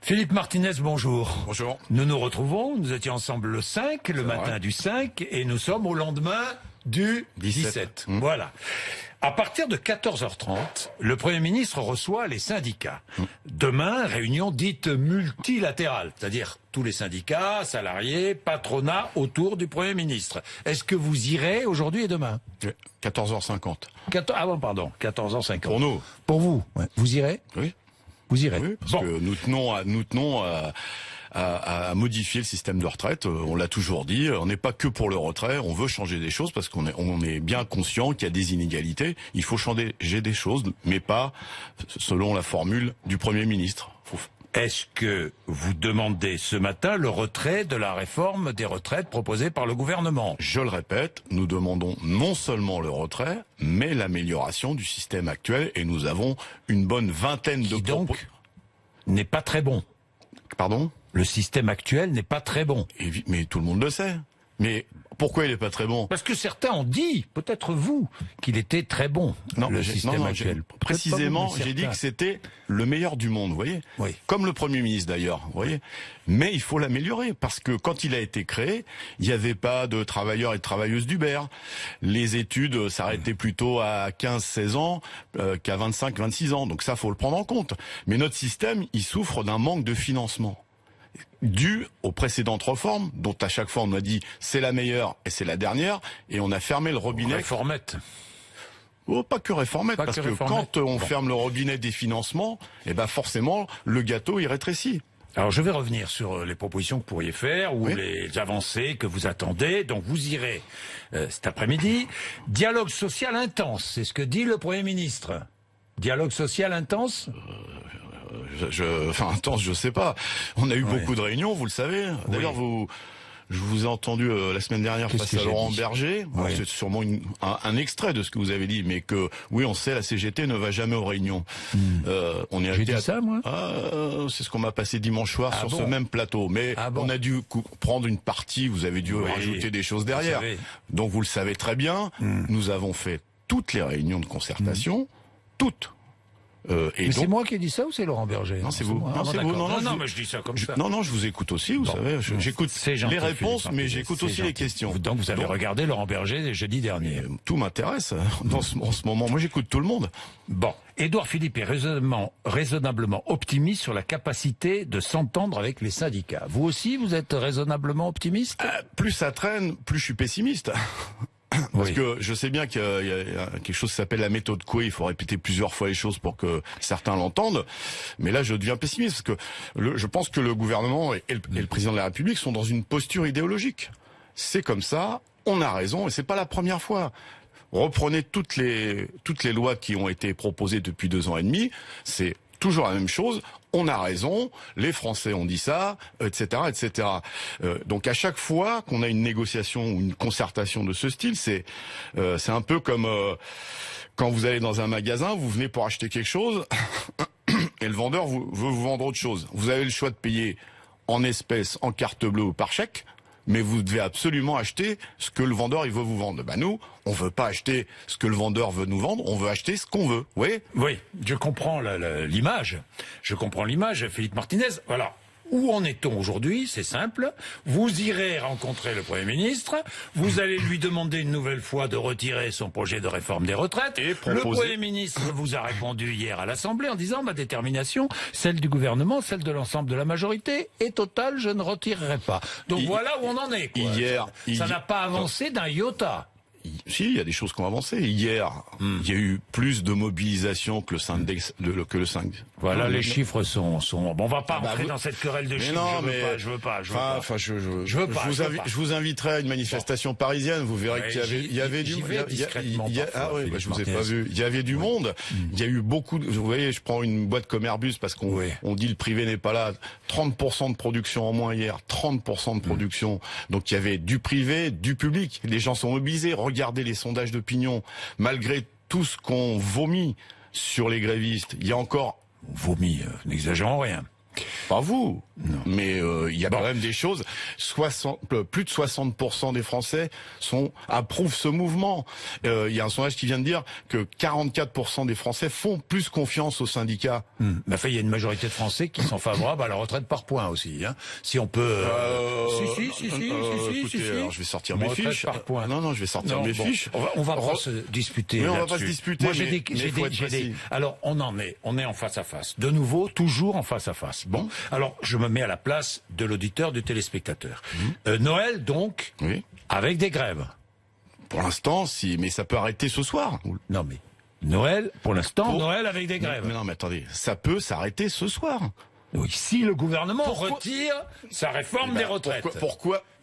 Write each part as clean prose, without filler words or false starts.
Philippe Martinez, bonjour. Bonjour. Nous nous retrouvons, nous étions ensemble le 5, le matin du 5, et nous sommes au lendemain du 17. Voilà. À partir de 14h30, le Premier ministre reçoit les syndicats. Demain, réunion dite multilatérale, c'est-à-dire tous les syndicats, salariés, patronat autour du Premier ministre. Est-ce que vous irez aujourd'hui et demain? 14h50. Ah bon, pardon, 14h50. Pour nous. Pour vous, ouais. Vous irez? Oui. Vous irez? Oui, parce que nous tenons à modifier le système de retraite. On l'a toujours dit, on n'est pas que pour le retrait, on veut changer des choses parce qu'on est bien conscient qu'il y a des inégalités. Il faut changer des choses, mais pas selon la formule du Premier ministre. Est-ce que vous demandez ce matin le retrait de la réforme des retraites proposée par le gouvernement? Je le répète, nous demandons non seulement le retrait, mais l'amélioration du système actuel, et nous avons une bonne vingtaine de donc n'est pas très bon. Pardon? Le système actuel n'est pas très bon. Mais tout le monde le sait. Mais pourquoi il n'est pas très bon? Parce que certains ont dit, peut-être vous, qu'il était très bon, le système actuel. Précisément, j'ai dit que c'était le meilleur du monde, vous voyez. Oui. Comme le Premier ministre d'ailleurs, vous voyez. Mais il faut l'améliorer, parce que quand il a été créé, il n'y avait pas de travailleurs et de travailleuses d'Uber. Les études s'arrêtaient plutôt à 15-16 ans qu'à 25-26 ans. Donc ça, faut le prendre en compte. Mais notre système, il souffre d'un manque de financement dû aux précédentes réformes, dont à chaque fois on a dit c'est la meilleure et c'est la dernière, et on a fermé le robinet. Réformette. Oh, pas que réformette, parce que quand on ferme le robinet des financements, eh ben forcément le gâteau il rétrécit. Alors je vais revenir sur les propositions que vous pourriez faire ou les avancées que vous attendez. Donc vous irez cet après-midi. Dialogue social intense, c'est ce que dit le Premier ministre. Dialogue social intense intense, je sais pas. On a eu beaucoup de réunions, vous le savez. D'ailleurs, je vous ai entendu la semaine dernière face à Laurent Berger. C'est sûrement un extrait de ce que vous avez dit, mais que oui, on sait, la CGT ne va jamais aux réunions. On est J'ai dit ça, moi. C'est ce qu'on m'a passé dimanche soir sur ce même plateau. Mais on a dû prendre une partie. Vous avez dû rajouter des choses derrière. Donc vous le savez très bien. Nous avons fait toutes les réunions de concertation, toutes. Mais donc, c'est moi qui ai dit ça ou c'est Laurent Berger? Non, c'est vous. Non, c'est vous. Non, mais je dis ça comme ça. Non, je vous écoute aussi, vous savez. J'écoute les réponses, mais j'écoute aussi les questions. Donc vous avez regardé Laurent Berger jeudi dernier. Tout m'intéresse en ce moment. Moi, j'écoute tout le monde. Bon. Édouard Philippe est raisonnablement optimiste sur la capacité de s'entendre avec les syndicats. Vous aussi, vous êtes raisonnablement optimiste? Plus ça traîne, plus je suis pessimiste. Parce que je sais bien qu'il y a quelque chose qui s'appelle la méthode Coué, il faut répéter plusieurs fois les choses pour que certains l'entendent. Mais là, je deviens pessimiste, parce que je pense que le gouvernement et le président de la République sont dans une posture idéologique. C'est comme ça, on a raison, et c'est pas la première fois. Reprenez toutes les lois qui ont été proposées depuis 2 ans et demi, c'est toujours la même chose. On a raison, les Français ont dit ça, etc., etc. Donc à chaque fois qu'on a une négociation ou une concertation de ce style, c'est un peu comme quand vous allez dans un magasin, vous venez pour acheter quelque chose et le vendeur veut vous vendre autre chose. Vous avez le choix de payer en espèces, en carte bleue ou par chèque, mais vous devez absolument acheter ce que le vendeur il veut vous vendre. Ben nous, on veut pas acheter ce que le vendeur veut nous vendre, on veut acheter ce qu'on veut. Oui, je comprends l'image. Je comprends l'image, Philippe Martinez. Voilà. Où en est-on aujourd'hui? C'est simple. Vous irez rencontrer le Premier ministre. Vous allez lui demander une nouvelle fois de retirer son projet de réforme des retraites. Et le Premier ministre vous a répondu hier à l'Assemblée en disant ma détermination, celle du gouvernement, celle de l'ensemble de la majorité, est totale, je ne retirerai pas. Donc voilà où on en est. Quoi. Ça n'a pas avancé d'un iota. Si, il y a des choses qui ont avancé. Hier, il y a eu plus de mobilisation que le 5. Voilà, les chiffres sont. Bon, on va pas rentrer dans cette querelle de chiffres. Je veux pas. Je vous inviterai à une manifestation parisienne. Vous verrez qu'il y avait du. Ah oui, je vous ai pas vu. Il y avait du monde. Il y a eu beaucoup. Vous voyez, je prends une boîte comme Airbus parce qu'on dit le privé n'est pas là. 30% de production en moins hier. 30% de production. Donc il y avait du privé, du public. Les gens sont mobilisés. Regardez les sondages d'opinion. Malgré tout ce qu'on vomit sur les grévistes, il y a encore... Vomi, n'exagérons rien. Pas vous, Non. mais il y a quand même des choses. Plus de 60% des Français approuvent ce mouvement. Il y a un sondage qui vient de dire que 44% des Français font plus confiance aux syndicats. Mais enfin, il y a une majorité de Français qui sont favorables à la retraite par points aussi. Hein. Si on peut... Écoutez, alors je vais sortir mes fiches. Par points. Non, je vais sortir mes fiches. On va pas se disputer. Mais on va là-dessus. pas se disputer. Moi, Alors, on est en face à face. De nouveau, toujours en face à face. Bon. Alors, je me mets à la place de l'auditeur, du téléspectateur. Noël, donc, Oui. avec des grèves. Pour l'instant, mais ça peut arrêter ce soir. Non, mais Noël, pour l'instant, Noël avec des grèves. Mais non, mais attendez, ça peut s'arrêter ce soir. Oui, si le gouvernement retire sa réforme des retraites.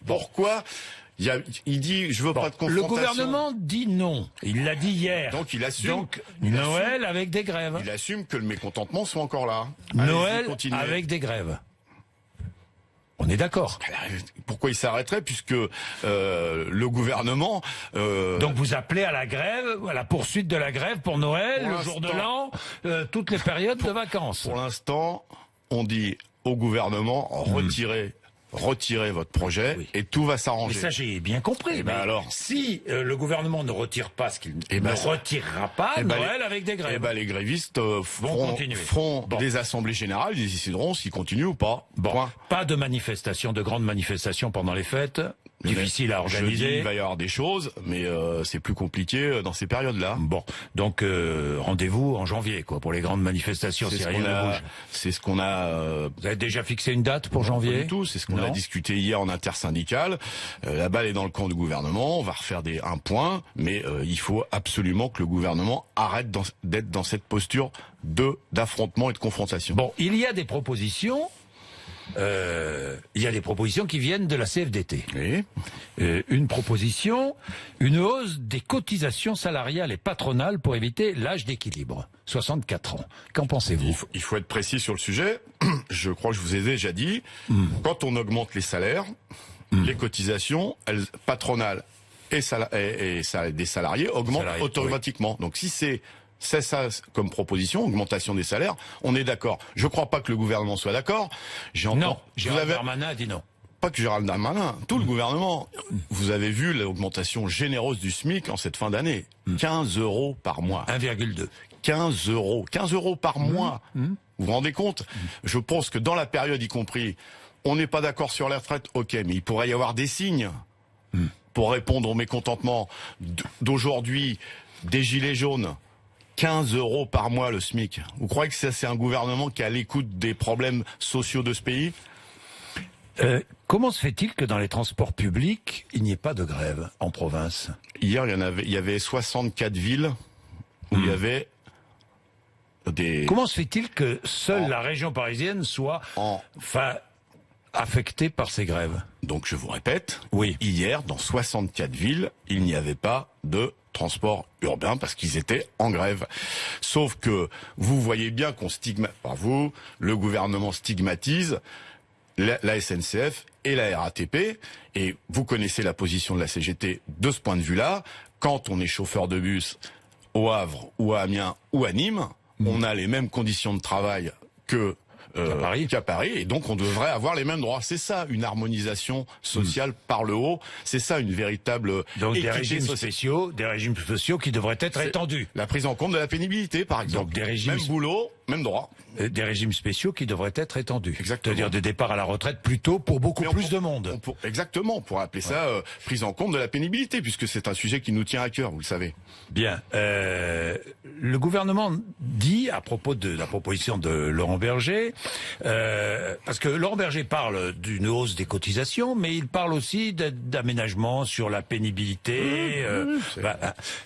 Pourquoi il dit je veux pas de confrontation. Le gouvernement dit non. Il l'a dit hier. Donc il assume. Donc Noël avec des grèves. Il assume que le mécontentement soit encore là. Noël continuez. avec des grèves. On est d'accord. Pourquoi il s'arrêterait puisque le gouvernement... Donc vous appelez à la grève, à la poursuite de la grève pour Noël, le jour de l'an, toutes les périodes de vacances. Pour l'instant, on dit au gouvernement retirez votre projet et tout va s'arranger. Mais ça j'ai bien compris. Mais alors, si le gouvernement ne retire pas ce qu'il ne retirera pas, Noël avec des grèves. Les grévistes feront des assemblées générales, ils décideront s'ils continuent ou pas. Bon, pas de manifestation, de grandes manifestations pendant les fêtes. Difficile à organiser. Jeudi, il va y avoir des choses, mais c'est plus compliqué dans ces périodes-là. Bon, donc rendez-vous en janvier, quoi, pour les grandes manifestations. C'est ce qu'on a. Vous avez déjà fixé une date pour janvier? Pas du tout. C'est ce qu'on a discuté hier en intersyndical. La balle est dans le camp du gouvernement. On va refaire un point, mais il faut absolument que le gouvernement arrête d'être dans cette posture d'affrontement et de confrontation. Bon, il y a des propositions. Qui viennent de la CFDT. Oui. Une proposition, une hausse des cotisations salariales et patronales pour éviter l'âge d'équilibre. 64 ans. Qu'en pensez-vous? Il faut être précis sur le sujet. Je crois que je vous ai déjà dit, quand on augmente les salaires, les cotisations patronales et des salariés augmentent automatiquement. Oui. Donc si c'est ça comme proposition, augmentation des salaires, on est d'accord. Je crois pas que le gouvernement soit d'accord. Non, Gérald Darmanin a dit non. Pas que Gérald Darmanin, tout le gouvernement. Vous avez vu l'augmentation généreuse du SMIC en cette fin d'année. 15 € par mois. 1,2. 15 €. 15 € par mois. Vous vous rendez compte? Je pense que dans la période y compris, on n'est pas d'accord sur les retraites, ok, mais il pourrait y avoir des signes pour répondre au mécontentement d'aujourd'hui, des gilets jaunes. 15 € par mois le SMIC. Vous croyez que c'est un gouvernement qui est à l'écoute des problèmes sociaux de ce pays? Comment se fait-il que dans les transports publics, il n'y ait pas de grève en province? Hier, il y avait 64 villes où il y avait des... Comment se fait-il que seule la région parisienne soit affectée par ces grèves? Donc je vous répète, oui. Hier, dans 64 villes, il n'y avait pas de transport urbain parce qu'ils étaient en grève. Sauf que vous voyez bien qu'on le gouvernement stigmatise la SNCF et la RATP, et vous connaissez la position de la CGT de ce point de vue-là. Quand on est chauffeur de bus au Havre ou à Amiens ou à Nîmes, on a les mêmes conditions de travail qu'à Paris, et donc on devrait avoir les mêmes droits. C'est ça, une harmonisation sociale par le haut. C'est ça, une véritable donc des régimes spéciaux qui devraient être étendus. La prise en compte de la pénibilité, par exemple. Donc même boulot, même droit. Des régimes spéciaux qui devraient être étendus. Exactement. C'est-à-dire des départs à la retraite plus tôt pour beaucoup plus de monde. Exactement, on pourrait appeler ça prise en compte de la pénibilité, puisque c'est un sujet qui nous tient à cœur, vous le savez. Bien. Le gouvernement dit, à propos de la proposition de Laurent Berger, parce que Laurent Berger parle d'une hausse des cotisations, mais il parle aussi d'aménagement sur la pénibilité.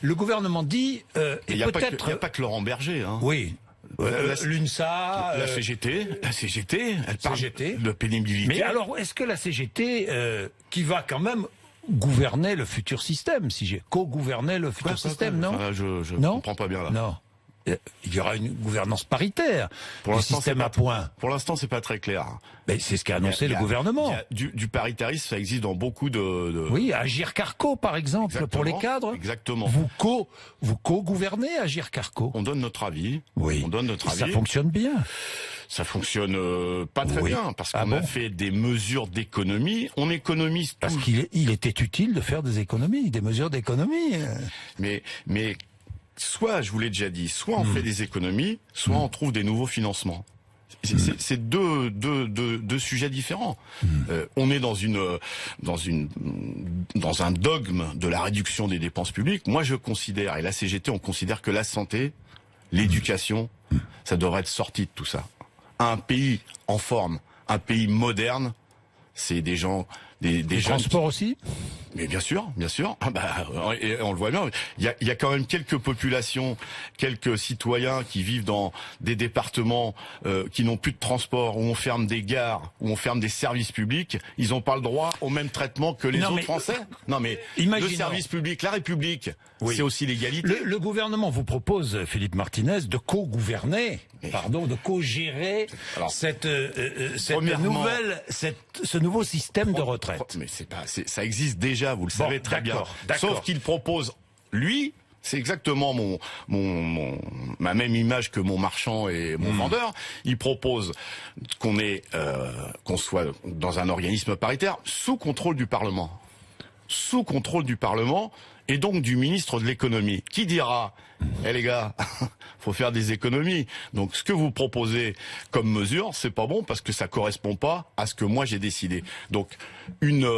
Le gouvernement dit... il n'y a pas que Laurent Berger. Hein. Oui. L'UNSA, la CGT, elle parle de pénibilité. Mais alors, est-ce que la CGT, qui va quand même gouverner le futur système, co-gouverner le futur système, non? Je comprends pas bien là. Non. il y aura une gouvernance paritaire Pour du l'instant, système à points. Pour l'instant, c'est pas très clair. Mais c'est ce qu'a annoncé le gouvernement. Du paritarisme, ça existe dans beaucoup de... Oui, Agir Carco, par exemple, Exactement, pour les cadres. Exactement. Vous co-gouvernez Agir Carco. On donne notre avis. Oui. On donne notre avis. Ça fonctionne bien. Ça fonctionne pas très bien parce qu'on a fait des mesures d'économie. On économise parce qu'il était utile de faire des économies, des mesures d'économie. Mais soit, je vous l'ai déjà dit, soit on fait des économies, soit on trouve des nouveaux financements. C'est deux sujets différents. On est dans un dogme de la réduction des dépenses publiques. Moi, je considère, et la CGT, on considère que la santé, l'éducation, ça devrait être sorti de tout ça. Un pays en forme, un pays moderne, c'est des gens, des gens. Transport aussi. Mais bien sûr, bien sûr. Et on le voit bien. Il y a quand même quelques populations, quelques citoyens qui vivent dans des départements qui n'ont plus de transport, où on ferme des gares, où on ferme des services publics. Ils n'ont pas le droit au même traitement que les autres Français. Non, mais le service public, la République, c'est aussi l'égalité. Le gouvernement vous propose, Philippe Martinez, de co-gouverner, de co-gérer ce nouveau système de retraite. Mais ça existe déjà. Vous le savez très bien. Sauf qu'il propose, lui, c'est exactement ma même image que mon marchand et mon vendeur. Il propose qu'on soit dans un organisme paritaire sous contrôle du Parlement. Sous contrôle du Parlement et donc du ministre de l'économie. Qui dira, les gars, faut faire des économies. Donc ce que vous proposez comme mesure, c'est pas bon parce que ça correspond pas à ce que moi j'ai décidé. Donc une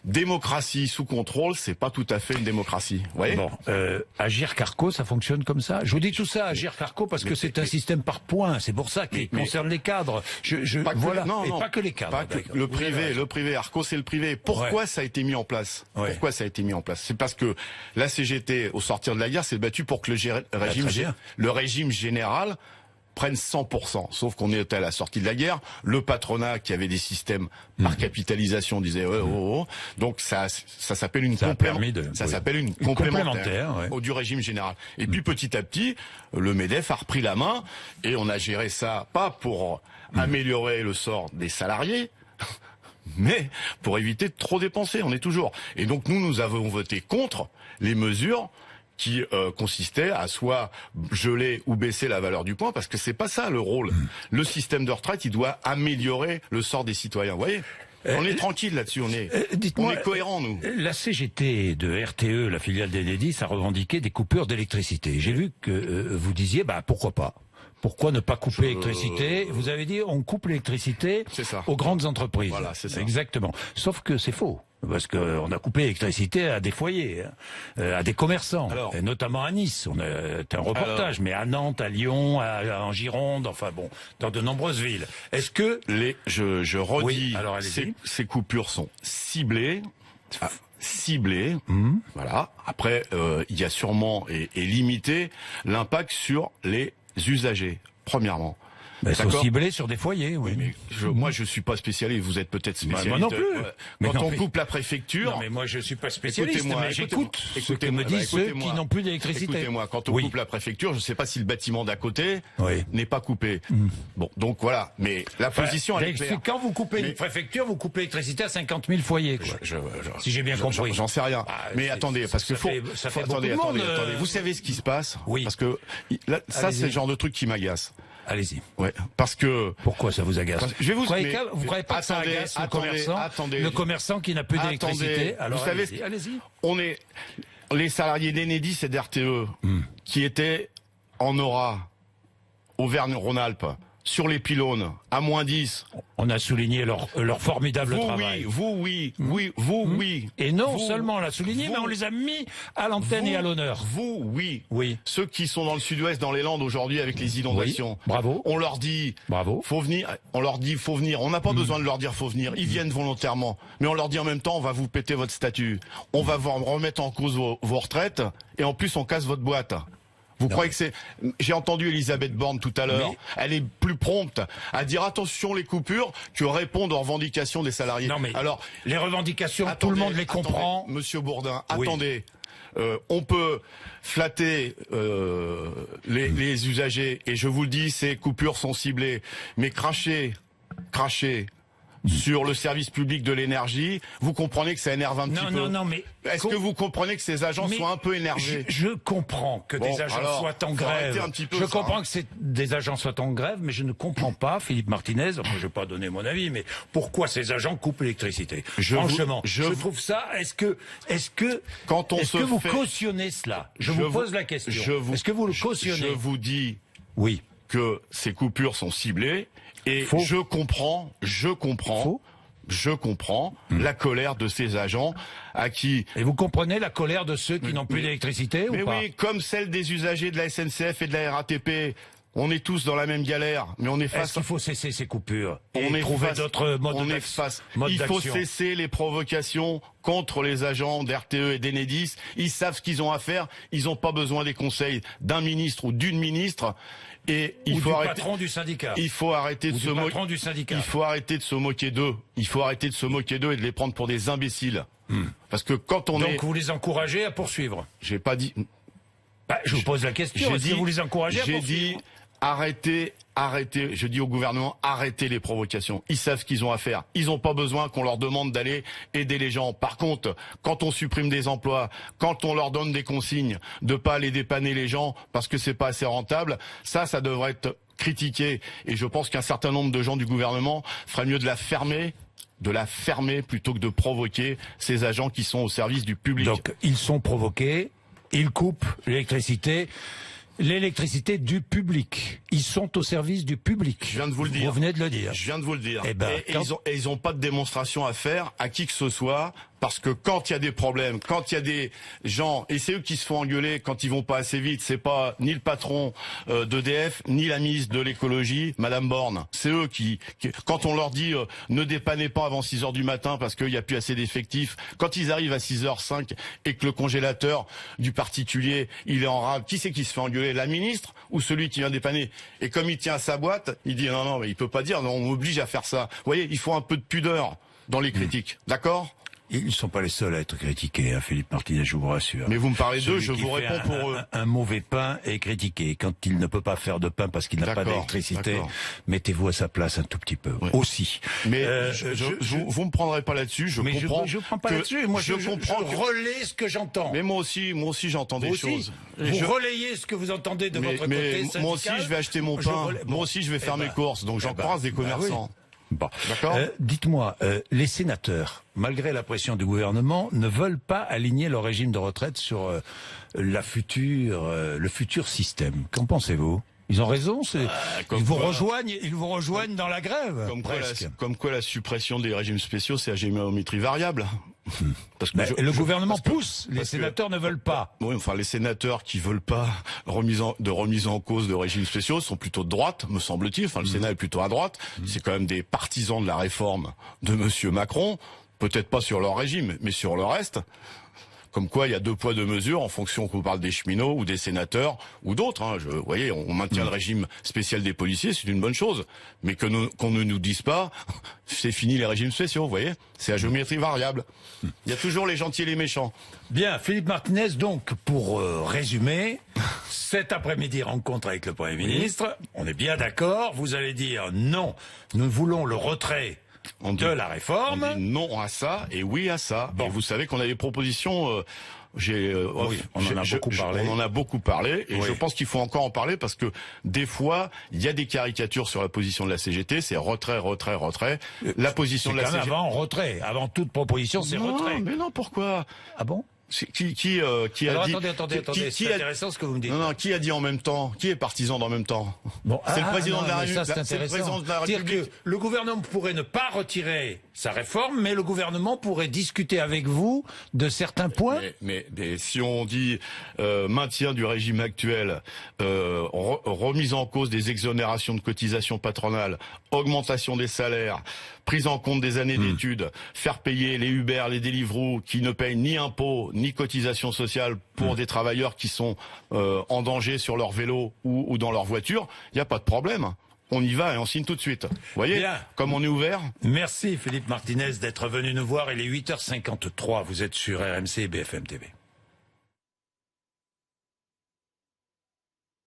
démocratie sous contrôle, c'est pas tout à fait une démocratie. Vous voyez ? Bon, Agir Carco, ça fonctionne comme ça. Je vous dis tout ça, Agir Carco, parce que c'est un système par points. C'est pour ça qu'il concerne les cadres. Pas que les cadres. Le privé. Arco, c'est le privé. Pourquoi ça a été mis en place ? Pourquoi ça a été mis en place ? C'est parce que la CGT, au sortir de la guerre, s'est battue pour que le régime général prenne 100%. Sauf qu'on était à la sortie de la guerre. Le patronat, qui avait des systèmes par capitalisation, disait donc ça s'appelle une complémentaire du régime général. Et puis petit à petit, le MEDEF a repris la main et on a géré ça pas pour améliorer le sort des salariés, mais pour éviter de trop dépenser. On est toujours. Et donc nous avons voté contre les mesures qui consistait à soit geler ou baisser la valeur du point, parce que c'est pas ça le rôle. Le système de retraite, il doit améliorer le sort des citoyens. Vous voyez ? On est tranquille là-dessus, on est cohérents, nous. La CGT de RTE, la filiale d'Enedis, a revendiqué des coupures d'électricité. J'ai lu que vous disiez, pourquoi pas ? Pourquoi ne pas couper l'électricité ? Vous avez dit, on coupe l'électricité aux grandes entreprises. Voilà, c'est ça. Exactement. Sauf que c'est faux. Parce qu'on a coupé l'électricité à des foyers, à des commerçants, et notamment à Nice. On a un reportage, mais à Nantes, à Lyon, en Gironde, dans de nombreuses villes. Est-ce que je redis, ces coupures sont ciblées. Voilà. Après, il y a sûrement et limité l'impact sur les usagers. Premièrement. Ils sont ciblés sur des foyers, oui. Mais moi, je suis pas spécialiste. Vous êtes peut-être spécialiste. Moi non plus. Quand on coupe la préfecture. Non, mais moi, je suis pas spécialiste. Mais j'écoute ce que me disent ceux qui n'ont plus d'électricité. Écoutez-moi, quand on coupe la préfecture, je sais pas si le bâtiment d'à côté n'est pas coupé. Bon, donc voilà. Mais la position, elle est claire. Quand vous coupez une préfecture, vous coupez l'électricité à 50 000 foyers, quoi. Si j'ai bien compris. J'en sais rien. Mais attendez, parce que attendez. Vous savez ce qui se passe? Oui. Parce que là, ça, c'est le genre de truc qui m'agace. Allez-y. Ouais, parce que... Pourquoi ça vous agace? Vous croyez pas que ça agace le commerçant qui n'a plus d'électricité? Alors, vous savez, allez-y. On est les salariés d'Enedis et d'RTE qui étaient en aura, Auvergne-Rhône-Alpes, sur les pylônes, à -10. On a souligné leur formidable travail. Oui. Et non seulement on l'a souligné, mais on les a mis à l'antenne et à l'honneur. Oui. Ceux qui sont dans le sud-ouest, dans les Landes aujourd'hui avec les inondations. Bravo. On leur dit, faut venir. On leur dit, faut venir. On n'a pas besoin de leur dire, faut venir. Ils viennent volontairement. Mais on leur dit en même temps, on va vous péter votre statut. On va vous remettre en cause vos retraites. Et en plus, on casse votre boîte. Vous croyez que c'est... J'ai entendu Elisabeth Borne tout à l'heure. Elle est plus prompte à dire attention les coupures que répondre aux revendications des salariés. Non mais alors les revendications, tout le monde les comprend. Monsieur Bourdin, attendez. On peut flatter les usagers, et je vous le dis, ces coupures sont ciblées, mais cracher sur le service public de l'énergie, vous comprenez que ça énerve un petit peu. Non, mais... Est-ce que vous comprenez que ces agents soient un peu énervés? Je comprends que des agents soient en grève. Je comprends que des agents soient en grève, mais je ne comprends pas, Philippe Martinez, enfin, je ne vais pas donner mon avis, mais pourquoi ces agents coupent l'électricité? Franchement, je trouve ça... Est-ce que vous cautionnez cela? Je vous pose la question. Est-ce que vous le cautionnez? Je vous dis oui que ces coupures sont ciblées. Et je comprends la colère de ces agents à qui... Et vous comprenez la colère de ceux qui n'ont plus d'électricité ou pas? Mais oui, comme celle des usagers de la SNCF et de la RATP. On est tous dans la même galère, mais on est face... Est-ce qu'il faut cesser ces coupures et trouver d'autres modes d'action? Il faut cesser les provocations contre les agents d'RTE et d'Enedis. Ils savent ce qu'ils ont à faire. Ils n'ont pas besoin des conseils d'un ministre ou d'une ministre. Et il faut arrêter. Patron du syndicat. Il faut arrêter de se moquer. Patron du syndicat. Il faut arrêter de se moquer d'eux. Il faut arrêter de se moquer d'eux et de les prendre pour des imbéciles. Parce que quand on Donc vous les encouragez à poursuivre? J'ai pas dit. Je vous pose la question. Est-ce que vous les encouragez à poursuivre? J'ai dit arrêtez. Je dis au gouvernement, arrêtez les provocations. Ils savent ce qu'ils ont à faire. Ils n'ont pas besoin qu'on leur demande d'aller aider les gens. Par contre, quand on supprime des emplois, quand on leur donne des consignes de pas aller dépanner les gens parce que c'est pas assez rentable, ça devrait être critiqué. Et je pense qu'un certain nombre de gens du gouvernement feraient mieux de la fermer plutôt que de provoquer ces agents qui sont au service du public. Donc, ils sont provoqués, ils coupent l'électricité du public. Ils sont au service du public. Je viens de vous le dire. Vous venez de le dire. Je viens de vous le dire. Et ils ont pas de démonstration à faire à qui que ce soit. Parce que quand il y a des problèmes, quand il y a des gens, et c'est eux qui se font engueuler quand ils vont pas assez vite, c'est pas ni le patron d'EDF, ni la ministre de l'écologie, Madame Borne. C'est eux qui quand on leur dit ne dépannez pas avant 6 heures du matin parce qu'il y a plus assez d'effectifs, quand ils arrivent à 6h05 et que le congélateur du particulier, il est en rade, qui c'est qui se fait engueuler? La ministre ou celui qui vient dépanner? Et comme il tient à sa boîte, il dit non, mais il peut pas dire, non, on m'oblige à faire ça. Vous voyez, il faut un peu de pudeur dans les critiques. D'accord? Ils ne sont pas les seuls à être critiqués, hein, Philippe Martinez, je vous rassure. Mais vous me parlez d'eux, je vous réponds pour eux. Un mauvais pain est critiqué. Quand il ne peut pas faire de pain parce qu'il n'a pas d'électricité, mettez-vous à sa place un tout petit peu aussi. Mais vous me prendrez pas là-dessus. Je comprends. Je prends pas là-dessus. Moi, je relais ce que j'entends. Mais moi aussi, j'entends des choses. Vous relayez ce que vous entendez de votre côté syndical. Moi aussi, je vais acheter mon pain. Moi aussi, je vais faire mes courses. Donc, j'en croise des commerçants. Bon, d'accord. Dites-moi, les sénateurs, malgré la pression du gouvernement, ne veulent pas aligner leur régime de retraite sur le futur système. Qu'en pensez-vous? Ils ont raison, ils vous rejoignent dans la grève. Comme quoi la suppression des régimes spéciaux, c'est à géométrie variable. Parce que le gouvernement pousse, les sénateurs ne veulent pas. Oui, enfin les sénateurs qui veulent pas remise en cause de régimes spéciaux sont plutôt de droite, me semble-t-il. Enfin le Sénat est plutôt à droite. C'est quand même des partisans de la réforme de Monsieur Macron. Peut-être pas sur leur régime, mais sur le reste. Comme quoi, il y a 2 poids 2 mesures en fonction qu'on parle des cheminots ou des sénateurs ou d'autres. Hein. Vous voyez, on maintient le régime spécial des policiers, c'est une bonne chose. Mais qu'on ne nous dise pas, c'est fini les régimes spéciaux, vous voyez. C'est à géométrie variable. Il y a toujours les gentils et les méchants. Bien, Philippe Martinez, donc, pour résumer, cet après-midi, rencontre avec le Premier ministre. On est bien d'accord, vous allez dire non, nous voulons le retrait de la réforme. On dit non à ça et oui à ça. Bon. Et vous savez qu'on a des propositions. On en a beaucoup parlé et je pense qu'il faut encore en parler parce que des fois il y a des caricatures sur la position de la CGT, c'est retrait. La position de la CGT avant toute proposition, c'est retrait. Mais non, pourquoi? Ah bon? Qui a dit... Attendez, c'est intéressant ce que vous me dites. Non, qui a dit en même temps? Qui est partisan d'en même temps? Bon, c'est le président de la République. C'est le président de la République. C'est-à-dire que le gouvernement pourrait ne pas retirer sa réforme, mais le gouvernement pourrait discuter avec vous de certains points. Mais si on dit maintien du régime actuel, remise en cause des exonérations de cotisations patronales, augmentation des salaires, prise en compte des années d'études, faire payer les Uber, les Deliveroo qui ne payent ni impôts ni cotisations sociales pour des travailleurs qui sont en danger sur leur vélo ou dans leur voiture, il n'y a pas de problème. On y va et on signe tout de suite. Vous voyez, comme on est ouvert. Merci Philippe Martinez d'être venu nous voir. Il est 8h53. Vous êtes sur RMC et BFM TV.